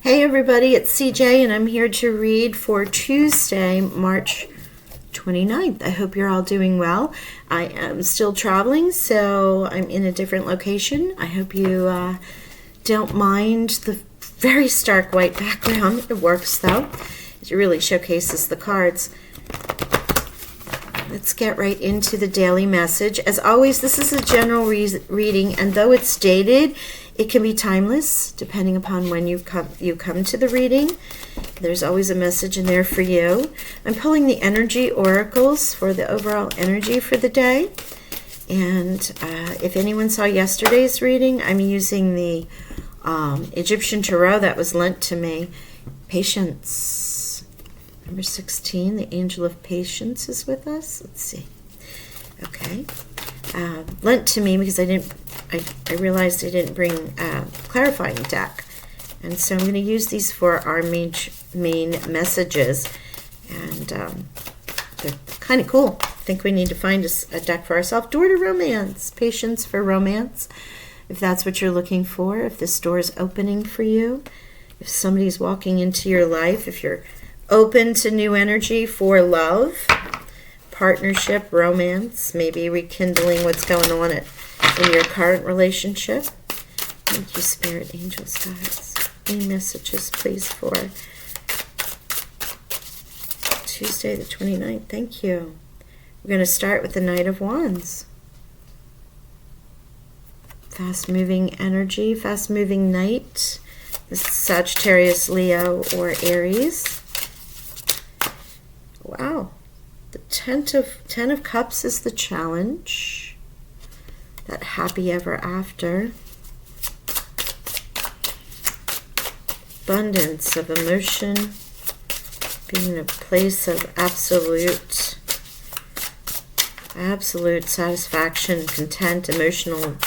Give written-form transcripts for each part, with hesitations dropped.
Hey everybody, it's CJ and I'm here to read for Tuesday, March 29th. I hope you're all doing well. I am still traveling, so I'm in a different location. I hope you don't mind the very stark white background. It works though. It really showcases the cards. Let's get right into the daily message. As always, this is a general reading, and though it's dated, it can be timeless depending upon when you come to the reading. There's always a message in there for you. I'm pulling the energy oracles for the overall energy for the day. And if anyone saw yesterday's reading, I'm using the Egyptian Tarot that was lent to me. Patience. Number 16, the Angel of Patience is with us. Let's see. Okay. Lent to me because I realized I didn't bring clarifying deck. And so I'm going to use these for our main messages. And they're kind of cool. I think we need to find a deck for ourselves. Door to Romance. Patience for romance. If that's what you're looking for. If this door is opening for you. If somebody's walking into your life. If you're open to new energy for love, partnership, romance, maybe rekindling what's going on in your current relationship. Thank you, Spirit, Angels, Guides. Any messages, please, for Tuesday the 29th? Thank you. We're going to start with the Knight of Wands. Fast-moving energy, fast-moving knight. This is Sagittarius, Leo, or Aries. Wow, the Ten of Cups is the challenge. That happy ever after. Abundance of emotion. Being in a place of absolute satisfaction, content, emotional,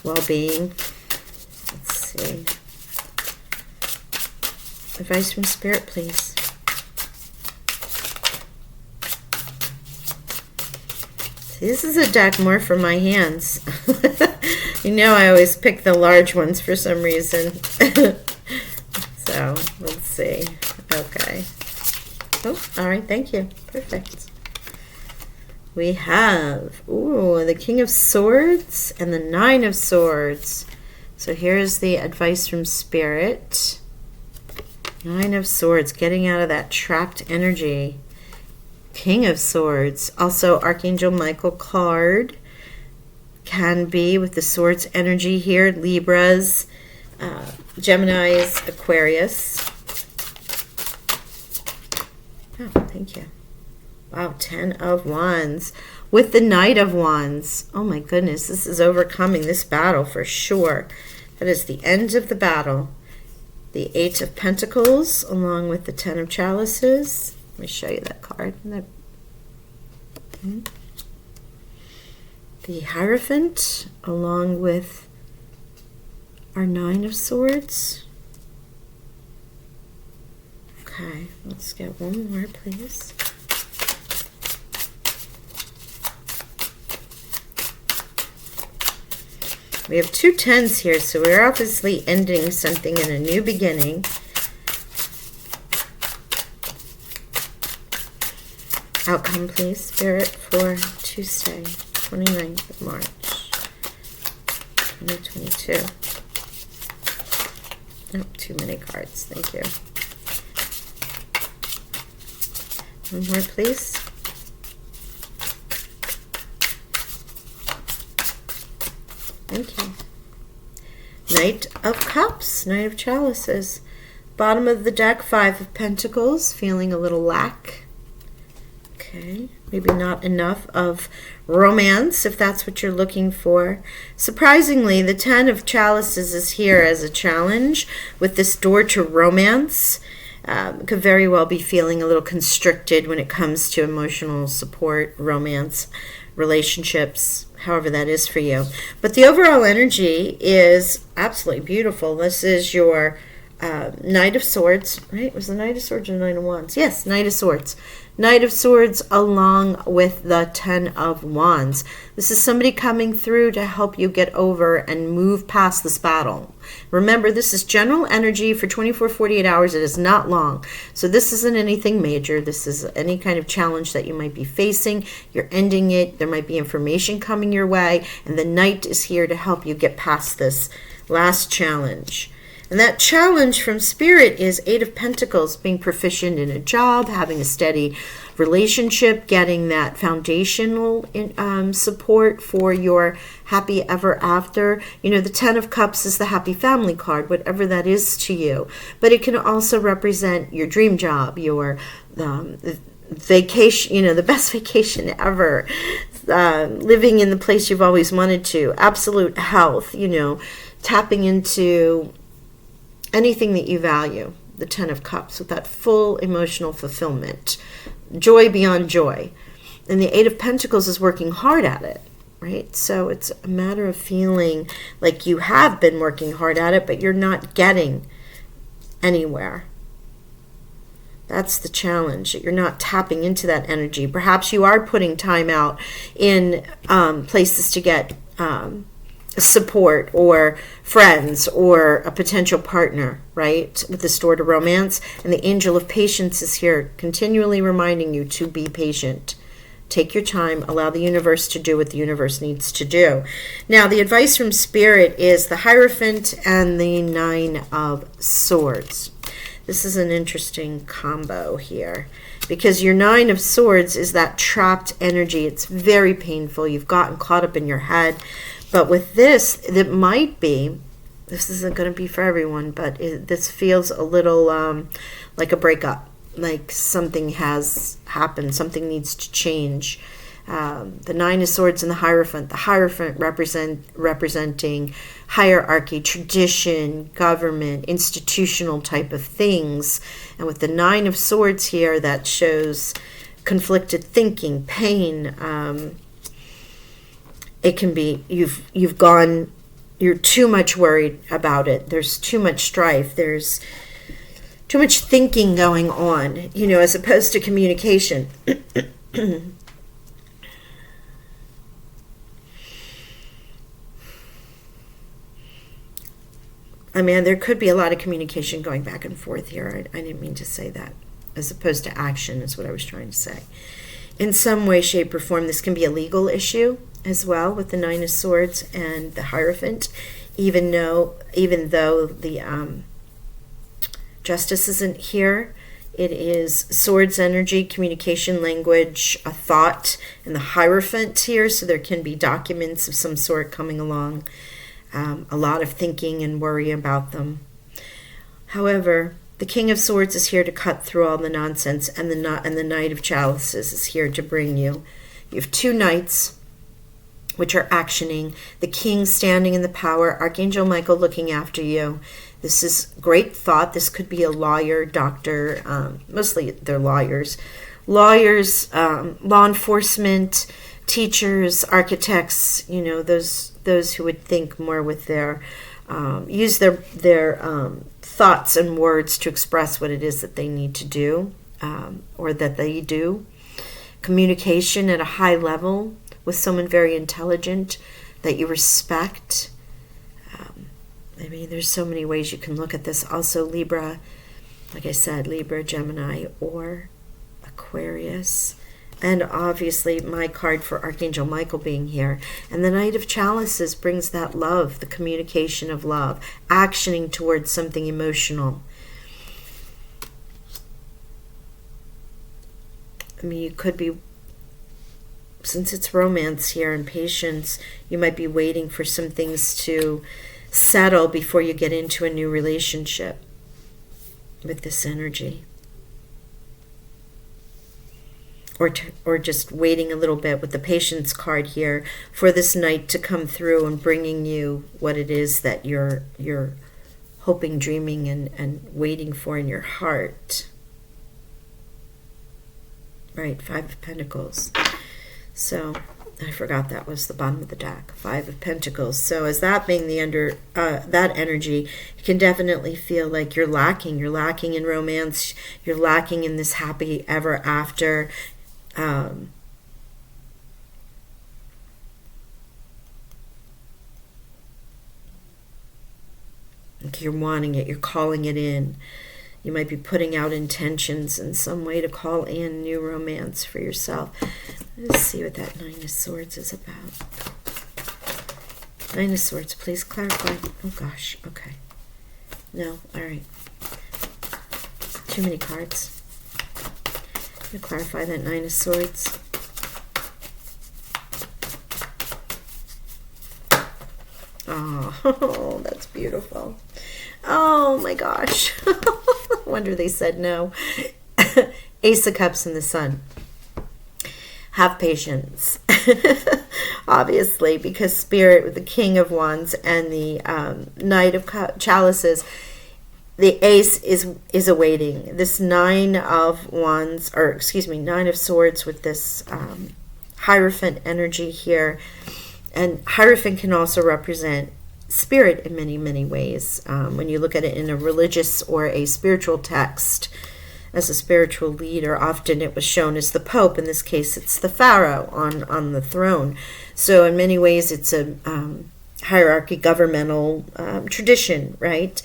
well-being. Let's see. Advice from Spirit, please. This is a deck more for my hands. I always pick the large ones for some reason. So, let's see. Okay. Oh, all right, thank you. Perfect. We have, the King of Swords and the Nine of Swords. So here's the advice from Spirit. Nine of Swords, getting out of that trapped energy. King of Swords, also Archangel Michael card, can be with the Swords energy here, Libras, Geminis, Aquarius. Oh, thank you. Wow, 10 of Wands with the Knight of Wands. Oh my goodness, this is overcoming this battle for sure. That is the end of the battle. The 8 of Pentacles along with the 10 of Chalices. Let me show you that card. The Hierophant along with our 9 of Swords. Okay, let's get one more, please. We have 2 10s here, so we're obviously ending something in a new beginning. Outcome, please, Spirit, for Tuesday, 29th of March, 2022. Oh, too many cards. Thank you. One more, please. Thank you. Knight of Cups, Knight of Chalices. Bottom of the deck, 5 of Pentacles, feeling a little lack. Okay, maybe not enough of romance, if that's what you're looking for. Surprisingly, the 10 of Chalices is here as a challenge with this door to romance. Could very well be feeling a little constricted when it comes to emotional support, romance, relationships, however that is for you. But the overall energy is absolutely beautiful. This is your Knight of Swords, right? Was the Knight of Swords or Knight of Wands? Yes, Knight of Swords. Knight of Swords along with the Ten of Wands. This is somebody coming through to help you get over and move past this battle. Remember, this is general energy for 24, 48 hours. It is not long. So this isn't anything major. This is any kind of challenge that you might be facing. You're ending it. There might be information coming your way. And the Knight is here to help you get past this last challenge. And that challenge from Spirit is Eight of Pentacles, being proficient in a job, having a steady relationship, getting that foundational support for your happy ever after. You know, the Ten of Cups is the happy family card, whatever that is to you. But it can also represent your dream job, your vacation, you know, the best vacation ever, living in the place you've always wanted to, absolute health, you know, tapping into anything that you value, the Ten of Cups, with that full emotional fulfillment, joy beyond joy. And the Eight of Pentacles is working hard at it, right? So it's a matter of feeling like you have been working hard at it, but you're not getting anywhere. That's the challenge. You're not tapping into that energy. Perhaps you are putting time out in places to get support or friends or a potential partner, right? With the Sword of Romance. And the Angel of Patience is here, continually reminding you to be patient. Take your time. Allow the universe to do what the universe needs to do. Now, the advice from Spirit is the Hierophant and the Nine of Swords. This is an interesting combo here, because your Nine of Swords is that trapped energy. It's very painful. You've gotten caught up in your head. But with this, it might be, this isn't going to be for everyone, but this feels a little like a breakup, like something has happened, something needs to change. The Nine of Swords and the Hierophant representing hierarchy, tradition, government, institutional type of things. And with the Nine of Swords here, that shows conflicted thinking, pain. It can be you're too much worried about it. There's too much strife. There's too much thinking going on, you know, as opposed to communication. I mean, there could be a lot of communication going back and forth here. I didn't mean to say that. As opposed to action is what I was trying to say. In some way, shape, or form, this can be a legal issue as well with the Nine of Swords and the Hierophant, even though the Justice isn't here. It is Swords energy, communication, language, a thought, and the Hierophant here, so there can be documents of some sort coming along, a lot of thinking and worry about them. However, the King of Swords is here to cut through all the nonsense, and the Knight of Chalices is here to bring you. You have two knights, which are actioning, the King standing in the power, Archangel Michael looking after you. This is great thought. This could be a lawyer, doctor, mostly they're lawyers, law enforcement, teachers, architects, you know, those who would think more with their, use their thoughts and words to express what it is that they need to do, or that they do. Communication at a high level with someone very intelligent that you respect. I mean, there's so many ways you can look at this. Also, Libra, like I said, Libra, Gemini, or Aquarius. And obviously, my card for Archangel Michael being here. And the Knight of Chalices brings that love, the communication of love, actioning towards something emotional. I mean, you could be, since it's romance here and patience, you might be waiting for some things to settle before you get into a new relationship with this energy. Or just waiting a little bit with the patience card here for this Knight to come through and bringing you what it is that you're hoping, dreaming, and waiting for in your heart. Right, Five of Pentacles. So I forgot that was the bottom of the deck. 5 of Pentacles. So as that being the that energy, you can definitely feel like you're lacking. You're lacking in romance. You're lacking in this happy ever after. Like you're wanting it. You're calling it in. You might be putting out intentions in some way to call in new romance for yourself. Let's see what that 9 of Swords is about. 9 of Swords, please clarify. Oh gosh, okay. No, all right. Too many cards. I'm going to clarify that 9 of Swords. Oh, that's beautiful. Oh my gosh. Wonder they said no. Ace of Cups and the Sun. Have patience. Obviously, because Spirit with the King of Wands and the Knight of Chalices, the Ace is awaiting. This 9 of Wands, or excuse me, 9 of Swords with this Hierophant energy here. And Hierophant can also represent spirit in many, many ways. When you look at it in a religious or a spiritual text, as a spiritual leader, often it was shown as the Pope. In this case, it's the Pharaoh on the throne. So in many ways, it's a hierarchy, governmental tradition, right?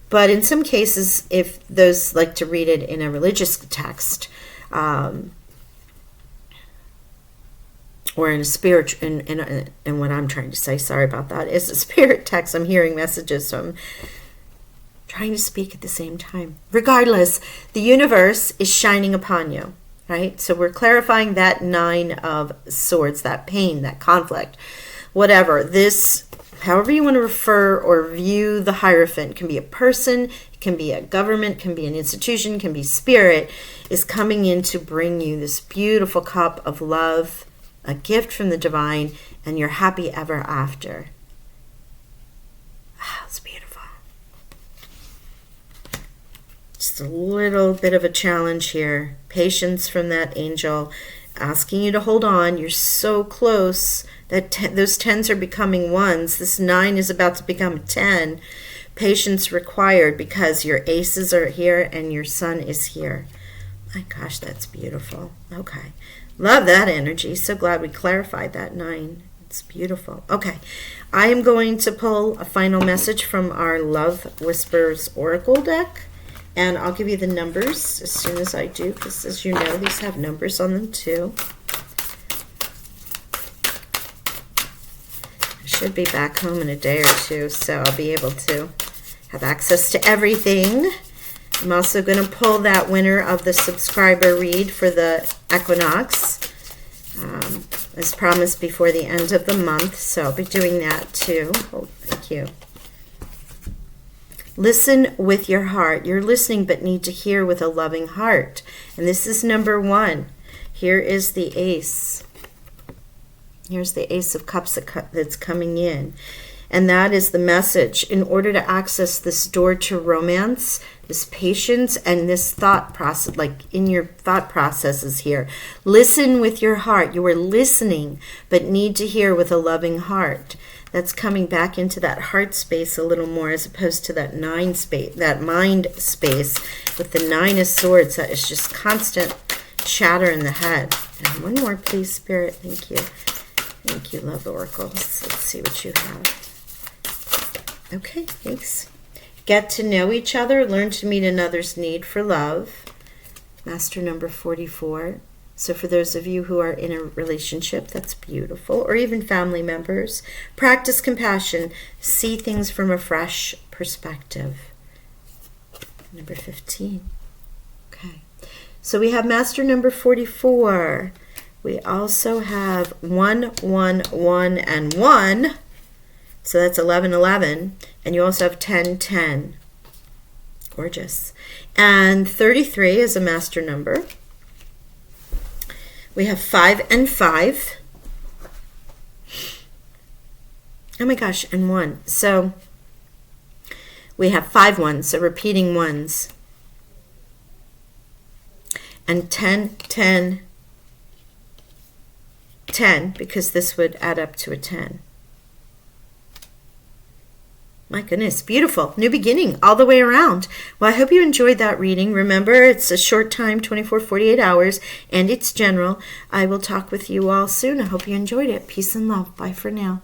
But in some cases, if those like to read it in a religious text, or in a spirit, and what I'm trying to say, sorry about that, is a spirit text. I'm hearing messages, so I'm trying to speak at the same time. Regardless, the universe is shining upon you, right? So we're clarifying that 9 of Swords, that pain, that conflict, whatever. This, however you want to refer or view the Hierophant, can be a person, it can be a government, can be an institution, can be spirit, is coming in to bring you this beautiful cup of love, a gift from the divine, and you're happy ever after. Ah, it's beautiful. Just a little bit of a challenge here. Patience from that angel, asking you to hold on. You're so close. Those 10s are becoming 1s. This 9 is about to become a 10. Patience required because your aces are here and your sun is here. My gosh, that's beautiful. Okay. Love that energy. So glad we clarified that 9. It's beautiful. Okay. I am going to pull a final message from our Love Whispers Oracle deck. And I'll give you the numbers as soon as I do, because as you know, these have numbers on them too. I should be back home in a day or two, so I'll be able to have access to everything. I'm also going to pull that winner of the subscriber read for the equinox, as promised before the end of the month. So I'll be doing that too. Oh, thank you. Listen with your heart. You're listening but need to hear with a loving heart. And this is number 1. Here is the Ace. Here's the Ace of Cups that's coming in. And that is the message. In order to access this door to romance, this patience, and this thought process, like in your thought processes here, listen with your heart. You are listening, but need to hear with a loving heart. That's coming back into that heart space a little more, as opposed to that 9 space, that mind space with the 9 of Swords. That is just constant chatter in the head. And one more, please, Spirit. Thank you. Thank you, Love Oracles. Let's see what you have. Okay, thanks. Get to know each other. Learn to meet another's need for love. Master number 44. So for those of you who are in a relationship, that's beautiful. Or even family members. Practice compassion. See things from a fresh perspective. Number 15. Okay. So we have Master number 44. We also have 1, 1, 1, and 1. So that's 11, 11. And you also have 10, 10. Gorgeous. And 33 is a master number. We have 5 and 5. Oh my gosh, and 1. So we have 5 ones, so repeating ones. And 10, 10. 10, because this would add up to a 10. My goodness, beautiful. New beginning all the way around. Well, I hope you enjoyed that reading. Remember, it's a short time, 24, 48 hours, and it's general. I will talk with you all soon. I hope you enjoyed it. Peace and love. Bye for now.